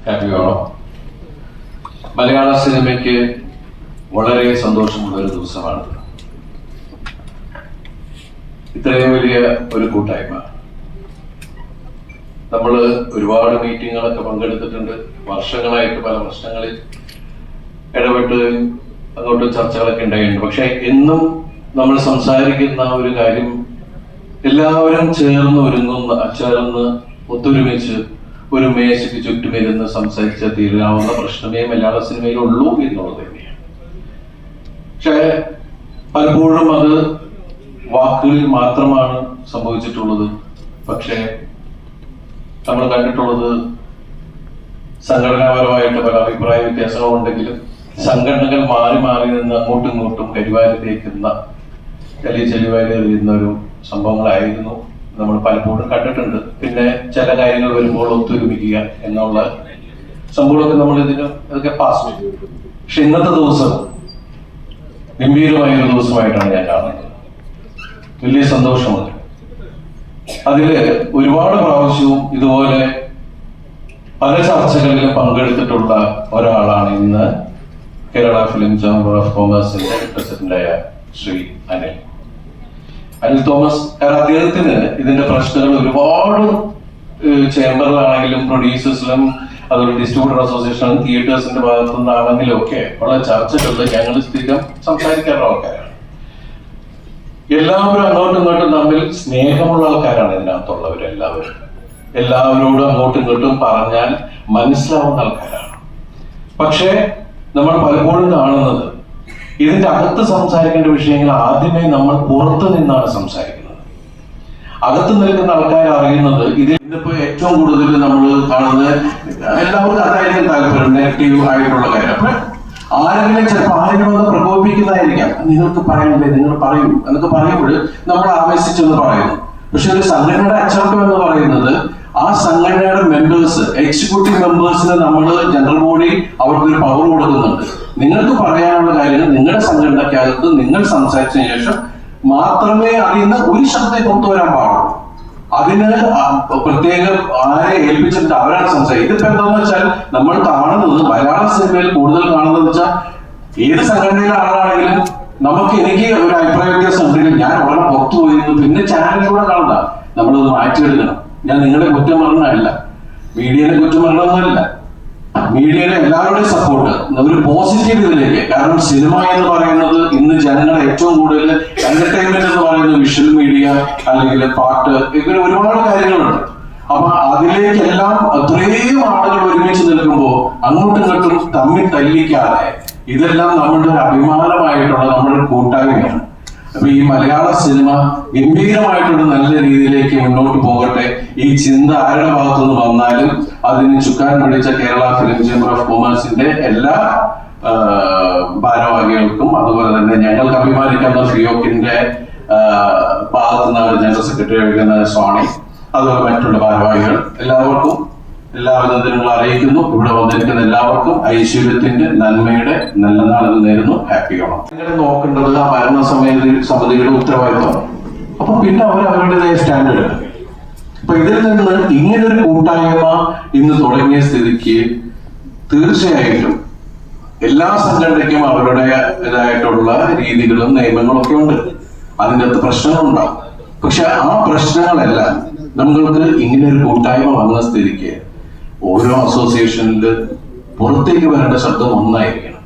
Happy Onam. മലയാള സിനിമയ്ക്ക് വളരെ സന്തോഷമുള്ള ഒരു ദിവസമാണ്. ഇത്രയും വലിയ ഒരു കൂട്ടായ്മ. നമ്മൾ ഒരുപാട് മീറ്റിങ്ങുകളൊക്കെ പങ്കെടുത്തിട്ടുണ്ട്. വർഷങ്ങളായിട്ട് പല പ്രശ്നങ്ങളിൽ ഇടപെട്ട് അങ്ങോട്ട് ചർച്ചകളൊക്കെ ഉണ്ടായിട്ടുണ്ട്. പക്ഷെ എന്നും നമ്മൾ സംസാരിക്കുന്ന ഒരു കാര്യം, എല്ലാവരും ചേർന്ന് ഒത്തൊരുമിച്ച് ഒരു മേശയ്ക്ക് ചുറ്റുമിരുന്ന് സംസാരിച്ച തീരാവുന്ന പ്രശ്നമേ മലയാള സിനിമയിലുള്ളൂ എന്നുള്ളത് തന്നെയാണ്. പക്ഷെ പലപ്പോഴും അത് വാക്കുകളിൽ മാത്രമാണ് സംഭവിച്ചിട്ടുള്ളത്. പക്ഷെ നമ്മൾ കണ്ടിട്ടുള്ളത് സംഘടനാപരമായിട്ട് പല അഭിപ്രായ വ്യത്യാസങ്ങളുണ്ടെങ്കിലും സംഘടനകൾ മാറി മാറി നിന്ന് അങ്ങോട്ടും ഇങ്ങോട്ടും കരിവാരി തേക്കുന്ന ചെളിവാരി എറിയുന്ന ഒരു സംഭവങ്ങളായിരുന്നു നമ്മൾ പലപ്പോഴും കണ്ടിട്ടുണ്ട്. പിന്നെ ചില കാര്യങ്ങൾ വരുമ്പോൾ ഒത്തൊരുമിക്കുക എന്നുള്ള സംഭവമൊക്കെ നമ്മൾ അതൊക്കെ പാസ് ചെയ്തു. പക്ഷെ ഇന്നത്തെ ദിവസം ഗംഭീരമായ ഒരു ദിവസമായിട്ടാണ് ഞാൻ കാണുന്നത്. വലിയ സന്തോഷമുണ്ട്. അതില് ഒരുപാട് പ്രാവശ്യവും ഇതുപോലെ പല ചർച്ചകളിലും പങ്കെടുത്തിട്ടുള്ള ഒരാളാണ് ഇന്ന് കേരള ഫിലിം ചേംബർ ഓഫ് കൊമേഴ്സിന്റെ പ്രസിഡന്റായ ശ്രീ അനിൽ തോമസ്. അദ്ദേഹത്തിന് ഇതിന്റെ പ്രശ്നങ്ങൾ ഒരുപാട് ചേംബറിലാണെങ്കിലും പ്രൊഡ്യൂസേഴ്സിലും അതുപോലെ ഡിസ്ട്രിബ്യൂട്ടർ അസോസിയേഷനും തിയേറ്റേഴ്സിന്റെ ഭാഗത്തു നിന്നാണെങ്കിലും ഒക്കെ ഉള്ള ചർച്ചകളിൽ ഞങ്ങൾ സ്ഥിരം സംസാരിക്കാറുള്ള ആൾക്കാരാണ്. എല്ലാവരും അങ്ങോട്ടും ഇങ്ങോട്ടും തമ്മിൽ സ്നേഹമുള്ള ആൾക്കാരാണ് ഇതിനകത്തുള്ളവരെല്ലാവരും. എല്ലാവരോടും അങ്ങോട്ടും ഇങ്ങോട്ടും പറഞ്ഞാൽ മനസ്സിലാവുന്ന ആൾക്കാരാണ്. പക്ഷേ നമ്മൾ പലപ്പോഴും കാണുന്നത് ഇതിന്റെ അകത്ത് സംസാരിക്കേണ്ട വിഷയങ്ങൾ ആദ്യമേ നമ്മൾ പുറത്തു നിന്നാണ് സംസാരിക്കുന്നത്. അകത്ത് നിൽക്കുന്ന ആൾക്കാർ അറിയുന്നത് ഇതിപ്പോ ഏറ്റവും കൂടുതൽ നമ്മൾ കാണുന്നത് എല്ലാവർക്കും അതായിരിക്കും താല്പര്യം, നെഗറ്റീവ് ആയിട്ടുള്ള കാര്യം. അപ്പൊ ആരെങ്കിലും ചിലപ്പോൾ ആരെങ്കിലും ഒന്ന് പ്രകോപിപ്പിക്കുന്നതായിരിക്കാം. നിങ്ങൾക്ക് പറയാനില്ലേ, നിങ്ങൾ പറയൂ എന്നൊക്കെ പറയുമ്പോൾ നമ്മൾ ആവേശിച്ചെന്ന് പറയുന്നു. പക്ഷെ ഒരു സംഘടനയുടെ അച്ചടക്കം എന്ന് പറയുന്നത് ആ സംഘടനയുടെ മെമ്പേഴ്സ്, എക്സിക്യൂട്ടീവ് മെമ്പേഴ്സിന് നമ്മൾ ജനറൽ ബോഡി അവർക്കൊരു പവർ കൊടുക്കുന്നുണ്ട്. നിങ്ങൾക്ക് പറയാനുള്ള കാര്യങ്ങൾ നിങ്ങളുടെ സംഘടനയ്ക്കകത്ത് നിങ്ങൾ സംസാരിച്ചതിന് ശേഷം മാത്രമേ അതിൽ നിന്ന് ഒരു ശബ്ദം പുറത്തു വരാൻ പാടുള്ളൂ. അതിന് പ്രത്യേകം ആരെ ഏൽപ്പിച്ചിട്ട് അവരാണ് സംസാരിക്കുന്നത്. ഇതിപ്പോ എന്താന്ന് വെച്ചാൽ നമ്മൾ കാണുന്നത് മലയാള സിനിമയിൽ കൂടുതൽ കാണുന്നത് വെച്ചാൽ ഏത് സംഘടനയിലെ ആളാണെങ്കിലും എനിക്ക് ഒരു അഭിപ്രായ വ്യത്യാസം ഉണ്ടെങ്കിൽ ഞാൻ വളരെ പുറത്തു പോയിരുന്നു പിന്നെ ചാനലിലൂടെ കാണുന്ന നമ്മളത് മാറ്റിയെടുക്കണം. ഞാൻ നിങ്ങളെ കുറ്റം പറഞ്ഞല്ല, മീഡിയനെ കുറ്റം പറഞ്ഞൊന്നുമല്ല. മീഡിയയുടെ എല്ലാവരുടെയും സപ്പോർട്ട് ഒരു പോസിറ്റീവ് ഇതിലേക്ക്. കാരണം സിനിമ എന്ന് പറയുന്നത് ഇന്ന് ജനങ്ങളെ ഏറ്റവും കൂടുതൽ എന്റർടൈൻമെന്റ് എന്ന് പറയുന്നത് വിഷ്വൽ മീഡിയ അല്ലെങ്കിൽ പാട്ട്, ഇങ്ങനെ ഒരുപാട് കാര്യങ്ങളുണ്ട്. അപ്പൊ അതിലേക്കെല്ലാം അത്രയും ആളുകൾ ഒരുമിച്ച് നിൽക്കുമ്പോൾ അങ്ങോട്ടും ഇങ്ങോട്ടും തമ്മിൽ തല്ലിക്കാതെ ഇതെല്ലാം നമ്മളുടെ ഒരു അഭിമാനമായിട്ടുള്ള നമ്മുടെ കൂട്ടായ്മയാണ്. അപ്പൊ ഈ മലയാള സിനിമ ഗംഭീരമായിട്ടുള്ള നല്ല രീതിയിലേക്ക് മുന്നോട്ട് പോകട്ടെ. ഈ ചിന്ത ആരുടെ ഭാഗത്തുനിന്ന് വന്നാലും അതിന് ചുക്കാൻ പിടിച്ച കേരള ഫിലിം ചേംബർ ഓഫ് കൊമേഴ്സിന്റെ എല്ലാ ഭാരവാഹികൾക്കും അതുപോലെ തന്നെ ഞങ്ങൾക്ക് അഭിമാനിക്കുന്ന ഫിയോക്കിന്റെ ഭാഗത്തു നിന്നാണ് ജനറൽ സെക്രട്ടറി ആയിരിക്കുന്ന സ്വാണി, അതുപോലെ മറ്റുള്ള ഭാരവാഹികൾ എല്ലാവർക്കും എല്ലാ അഭിനന്ദനങ്ങളും അറിയിക്കുന്നു. ഇവിടെ വന്നിരിക്കുന്ന എല്ലാവർക്കും ഐശ്വര്യത്തിന്റെ നന്മയുടെ നല്ല നാളുകൾ നേരുന്നു. ഹാപ്പി ഓണം. നിങ്ങളെ നോക്കേണ്ടത് ആ ഭരണ സമിതിയുടെ ഉത്തരവാദിത്വമാണ്. അപ്പൊ പിന്നെ അവരുടേതായ സ്റ്റാൻഡ് എടുക്കും. അപ്പൊ ഇതിൽ നിന്ന് ഇങ്ങനൊരു കൂട്ടായ്മ ഇന്ന് തുടങ്ങിയ സ്ഥിതിക്ക് തീർച്ചയായിട്ടും എല്ലാ സംഘടനയ്ക്കും അവരുടേതായിട്ടുള്ള രീതികളും നിയമങ്ങളും ഒക്കെ ഉണ്ട്. അതിൻ്റെ അകത്ത് പ്രശ്നങ്ങളുണ്ടാവും. പക്ഷെ ആ പ്രശ്നങ്ങളെല്ലാം നമ്മൾക്ക് ഇങ്ങനെ ഒരു കൂട്ടായ്മ വന്ന സ്ഥിതിക്ക് ഓരോ അസോസിയേഷനിൽ പുറത്തേക്ക് വരേണ്ട ശബ്ദം ഒന്നായിരിക്കണം.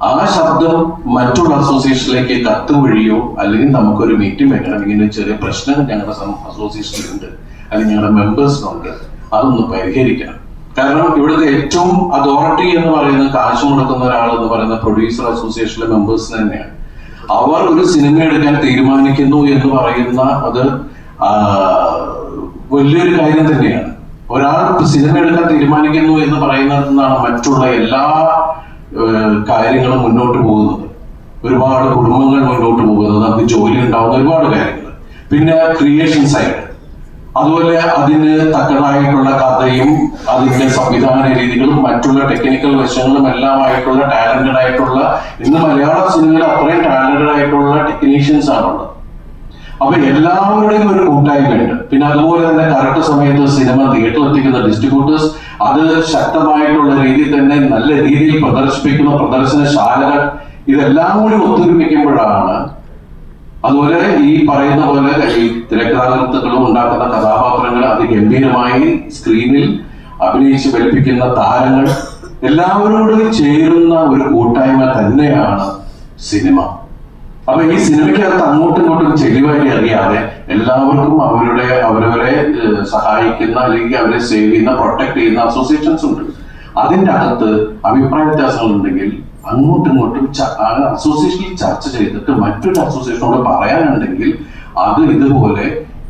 ആ ശബ്ദം മറ്റുള്ള അസോസിയേഷനിലേക്ക് കത്ത് വഴിയോ അല്ലെങ്കിൽ നമുക്കൊരു മീറ്റിംഗ് വെക്കണം. ഇങ്ങനെ ചെറിയ പ്രശ്നങ്ങൾ ഞങ്ങളുടെ അസോസിയേഷനിലുണ്ട് അല്ലെങ്കിൽ ഞങ്ങളുടെ മെമ്പേഴ്സിനുണ്ട്, അതൊന്ന് പരിഹരിക്കണം. കാരണം ഇവിടുത്തെ ഏറ്റവും അതോറിറ്റി എന്ന് പറയുന്നത് കാശ് മുടക്കുന്ന ഒരാൾ എന്ന് പറയുന്ന പ്രൊഡ്യൂസർ അസോസിയേഷനിലെ മെമ്പേഴ്സിന് തന്നെയാണ്. അവർ ഒരു സിനിമ എടുക്കാൻ തീരുമാനിക്കുന്നു എന്ന് പറയുന്ന അത് വലിയൊരു കാര്യം തന്നെയാണ്. ഒരാൾ സിനിമ എടുക്കാൻ തീരുമാനിക്കുന്നു എന്ന് പറയുന്നതിനാണ് മറ്റുള്ള എല്ലാ കാര്യങ്ങളും മുന്നോട്ട് പോകുന്നത്. ഒരുപാട് കുടുംബങ്ങൾ മുന്നോട്ട് പോകുന്നത്, നമുക്ക് ജോലി ഉണ്ടാവുന്ന ഒരുപാട് കാര്യങ്ങൾ. പിന്നെ ക്രിയേഷൻ സൈഡ്, അതുപോലെ അതിന് തക്കതായിട്ടുള്ള കഥയും അതിന്റെ സംവിധാന രീതികളും മറ്റുള്ള ടെക്നിക്കൽ വശങ്ങളും എല്ലാമായിട്ടുള്ള ടാലന്റഡ് ആയിട്ടുള്ള, ഇന്ന് മലയാള സിനിമയിൽ അത്രയും ടാലന്റഡ് ആയിട്ടുള്ള ടെക്നീഷ്യൻസ് ആണുള്ളത്. അപ്പൊ എല്ലാവരുടെയും ഒരു കൂട്ടായ്മയുണ്ട്. പിന്നെ അതുപോലെ തന്നെ കറക്റ്റ് സമയത്ത് സിനിമ തിയേറ്ററിൽ എത്തിക്കുന്ന ഡിസ്ട്രിബ്യൂട്ടേഴ്സ്, അത് ശക്തമായിട്ടുള്ള രീതിയിൽ തന്നെ നല്ല രീതിയിൽ പ്രദർശിപ്പിക്കുന്ന പ്രദർശനശാലകൾ ഇതെല്ലാം കൂടി ഒത്തൊരുമിക്കുമ്പോഴാണ്, അതുപോലെ ഈ പറയുന്ന പോലെ ഈ തിരക്കഥാകൃത്തുക്കളും ഉണ്ടാക്കുന്ന കഥാപാത്രങ്ങൾ അതിഗംഭീരമായി സ്ക്രീനിൽ അഭിനയിച്ച് ഫലിപ്പിക്കുന്ന താരങ്ങൾ എല്ലാവരോടും ചേരുന്ന ഒരു കൂട്ടായ്മ തന്നെയാണ് സിനിമ. അപ്പൊ ഈ സിനിമയ്ക്കകത്ത് അങ്ങോട്ടും ഇങ്ങോട്ടും ചെളിവാരി അറിയാതെ എല്ലാവർക്കും അവരവരെ സഹായിക്കുന്ന അല്ലെങ്കിൽ അവരെ സേവ് ചെയ്യുന്ന പ്രൊട്ടക്ട് ചെയ്യുന്ന അസോസിയേഷൻസ് ഉണ്ട്. അതിന്റെ അകത്ത് അഭിപ്രായ വ്യത്യാസങ്ങൾ ഉണ്ടെങ്കിൽ അങ്ങോട്ടും ഇങ്ങോട്ടും അസോസിയേഷനിൽ ചർച്ച ചെയ്തിട്ട് മറ്റൊരു അസോസിയേഷനോട് പറയാനുണ്ടെങ്കിൽ അത്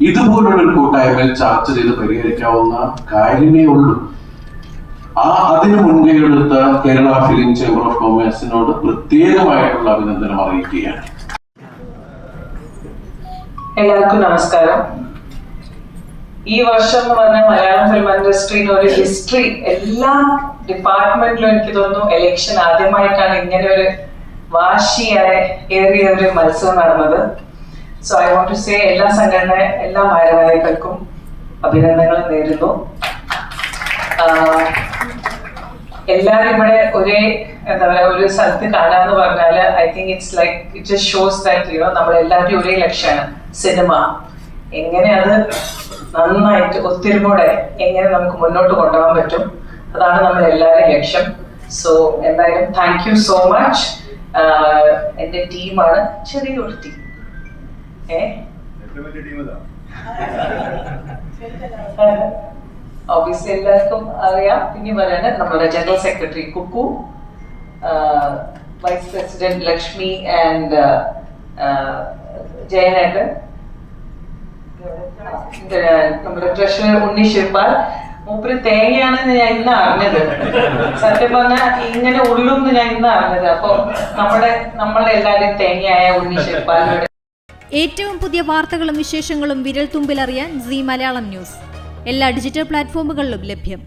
ഇതുപോലുള്ള ഒരു കൂട്ടായ്മയിൽ ചർച്ച ചെയ്ത് പരിഹരിക്കാവുന്ന കാര്യമേ ഉള്ളൂ. അതിന് മുൻകൈ എടുത്ത കേരള ഫിലിം ചേംബർ ഓഫ് കൊമേഴ്സിനോട് പ്രത്യേകമായിട്ടുള്ള അഭിനന്ദനം അറിയിക്കുകയാണ്. എല്ലാവർക്കും നമസ്കാരം. ഈ വർഷം എന്ന് പറഞ്ഞാൽ മലയാളം ഫിലിം ഇൻഡസ്ട്രിയുടെ ഒരു ഹിസ്റ്ററി എല്ലാ ഡിപ്പാർട്ട്മെന്റിലും എനിക്ക് തോന്നുന്നു ഇലക്ഷൻ ആദ്യമായിട്ടാണ് ഇങ്ങനെ ഒരു ഏറിയ ഒരു മത്സരം നടന്നത്. So I want to say എല്ലാ സംഘടന എല്ലാ ഭാരവാഹികൾക്കും അഭിനന്ദനങ്ങൾ നേരുന്നു. എല്ലാവരും ഇവിടെ ഒരേ എന്താ പറയാ ഒരു സ്ഥലത്ത് കാണാന്ന് പറഞ്ഞാല് I think it's like it just shows that നമ്മളെല്ലാവരും ഒരേ ലക്ഷ്യമാണ് സിനിമ. എങ്ങനെ അത് നന്നായിട്ട് ഒത്തൊരുമോടെ എങ്ങനെ നമുക്ക് മുന്നോട്ട് കൊണ്ടുപോകാൻ പറ്റും, അതാണ് നമ്മൾ എല്ലാവരും ലക്ഷ്യം. സോ എന്തായാലും താങ്ക് യു സോ മച്ച്. എന്റെ ടീമാണ് ചെറിയൊരു ടീം. ഓബിയസ്ലി എല്ലാവർക്കും അറിയാം. പിന്നെ പറയാന് നമ്മുടെ general secretary Kukku, vice president Lakshmi and ജയനേട്ടൻ, നമ്മുടെ ട്രഷറർ ഉണ്ണി ശിവപാൽ. മൂപ്പര് തേങ്ങയാണെന്ന് ഞാൻ ഇന്ന് അറിഞ്ഞത്. സത്യം പറഞ്ഞാൽ ഇങ്ങനെ ഉള്ളൂന്ന് ഞാൻ ഇന്ന് അറിഞ്ഞത്. അപ്പൊ നമ്മളെ എല്ലാവരും തേങ്ങയായ ഉണ്ണി ശിവപാലിനോട്. ഏറ്റവും പുതിയ വാർത്തകളും വിശേഷങ്ങളും വിരൽ തുമ്പിലറിയാൻ സീ മലയാളം ന്യൂസ് എല്ലാ ഡിജിറ്റൽ പ്ലാറ്റ്ഫോമുകളിലും ലഭ്യം.